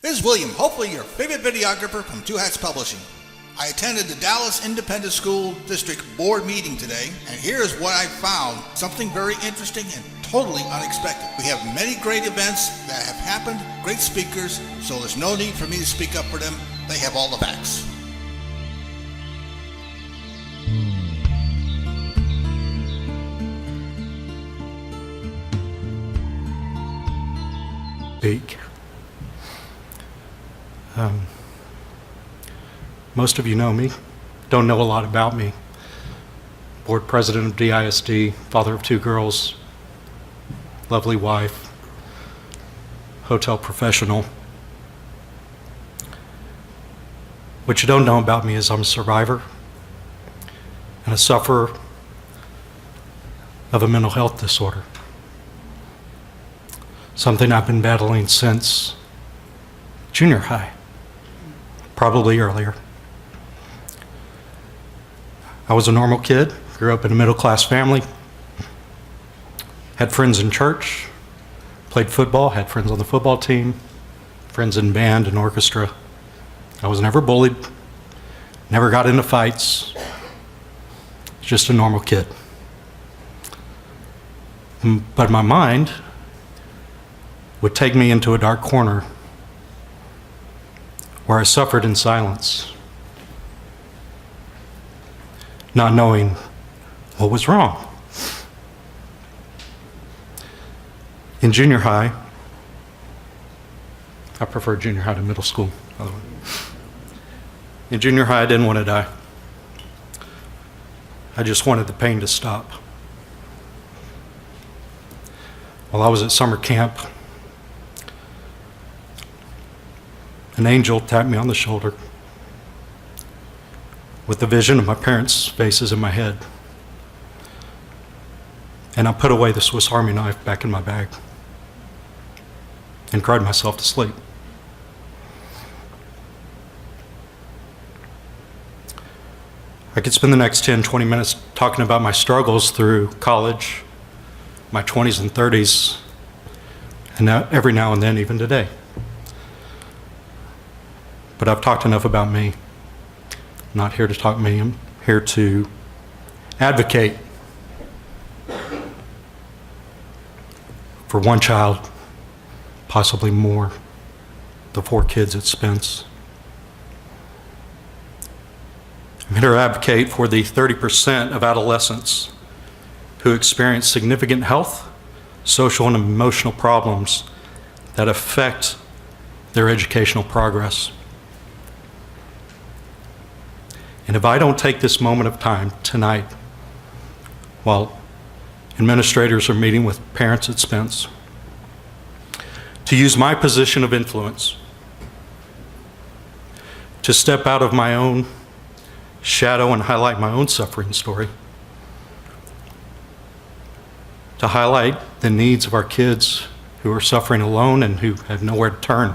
This is William, hopefully your favorite videographer from Two Hats Publishing. I attended the Dallas Independent School District Board meeting today, and here's what I found. Something very interesting and totally unexpected. We have many great events that have happened, great speakers, so there's no need for me to speak up for them. They have all the facts. Speak. Most of you know me, don't know a lot about me. Board president of DISD, father of 2 girls, lovely wife, hotel professional. What you don't know about me is I'm a survivor and a sufferer of a mental health disorder. Something I've been battling since junior high, probably earlier. I was a normal kid, grew up in a middle-class family, had friends in church, played football, had friends on the football team, friends in band and orchestra. I was never bullied, never got into fights, just a normal kid. But my mind would take me into a dark corner where I suffered in silence, not knowing what was wrong. In junior high, I prefer junior high to middle school, by the way. In junior high, I didn't want to die. I just wanted the pain to stop. While I was at summer camp, an angel tapped me on the shoulder with the vision of my parents' faces in my head. And I put away the Swiss Army knife back in my bag and cried myself to sleep. I could spend the next 10, 20 minutes talking about my struggles through college, my 20s and 30s, and every now and then, even today. But I've talked enough about me. I'm not here to talk me, I'm here to advocate for one child, possibly more, the 4 kids at Spence. I'm here to advocate for the 30% of adolescents who experience significant health, social, and emotional problems that affect their educational progress. And if I don't take this moment of time tonight, while administrators are meeting with parents at Spence, to use my position of influence to step out of my own shadow and highlight my own suffering story, to highlight the needs of our kids who are suffering alone and who have nowhere to turn.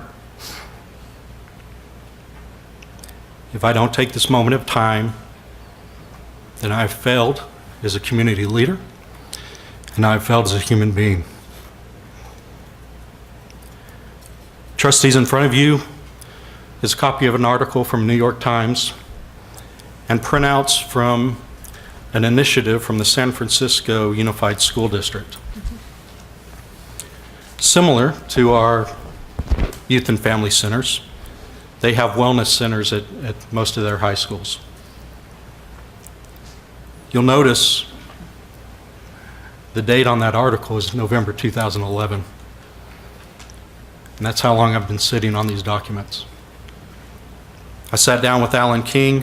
If I don't take this moment of time, then I've failed as a community leader, and I've failed as a human being. Trustees, in front of you is a copy of an article from New York Times and printouts from an initiative from the San Francisco Unified School District. Similar to our youth and family centers, they have wellness centers at most of their high schools. You'll notice the date on that article is November 2011. And that's how long I've been sitting on these documents. I sat down with Alan King.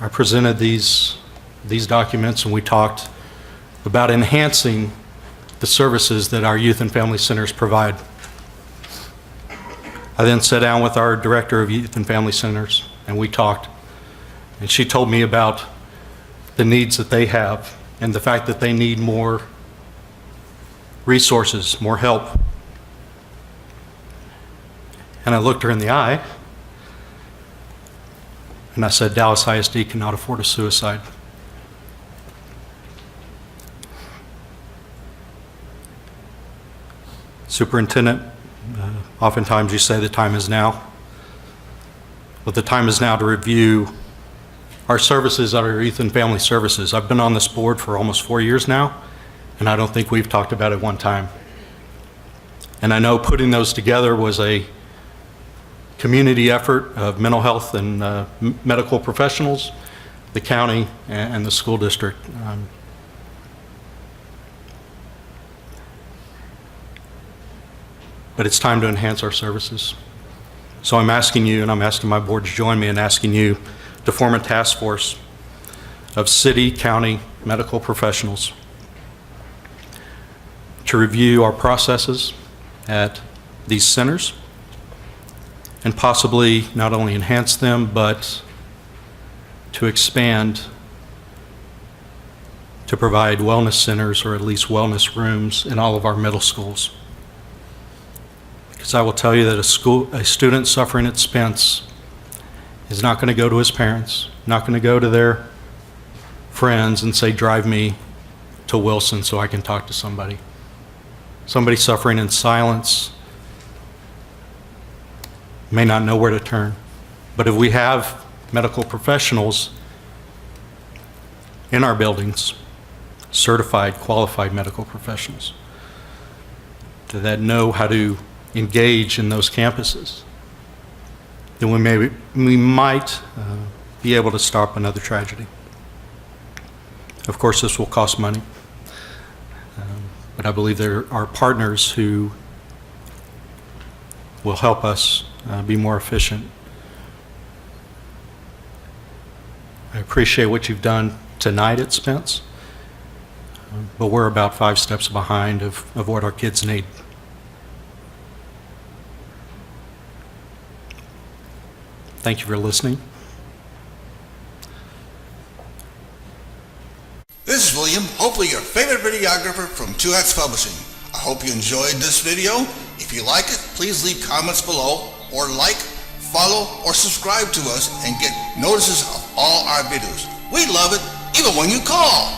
I presented these documents, and we talked about enhancing the services that our youth and family centers provide. I then sat down with our director of youth and family centers, and we talked. And she told me about the needs that they have and the fact that they need more resources, more help. And I looked her in the eye, and I said, Dallas ISD cannot afford a suicide. Superintendent Oftentimes you say the time is now. Well, the time is now to review our services at our Youth and Family Services. I've been on this board for almost 4 years now, and I don't think we've talked about it one time. And I know putting those together was a community effort of mental health and medical professionals, the county, and the school district. But it's time to enhance our services. So I'm asking you, and I'm asking my board to join me in asking you to form a task force of city, county, medical professionals to review our processes at these centers and possibly not only enhance them, but to expand to provide wellness centers or at least wellness rooms in all of our middle schools. Because I will tell you that a student suffering at Spence is not going to go to his parents, not going to go to their friends and say, drive me to Wilson so I can talk to somebody. Somebody suffering in silence may not know where to turn. But if we have medical professionals in our buildings, certified, qualified medical professionals, that know how to engage in those campuses, then we might be able to stop another tragedy. Of course, this will cost money, but I believe there are partners who will help us be more efficient. I appreciate what you've done tonight at Spence, but we're about 5 steps behind of what our kids need. Thank you for listening. This is William, hopefully your favorite videographer from Two Hats Publishing. I hope you enjoyed this video. If you like it, please leave comments below, or like, follow, or subscribe to us and get notices of all our videos. We love it, even when you call.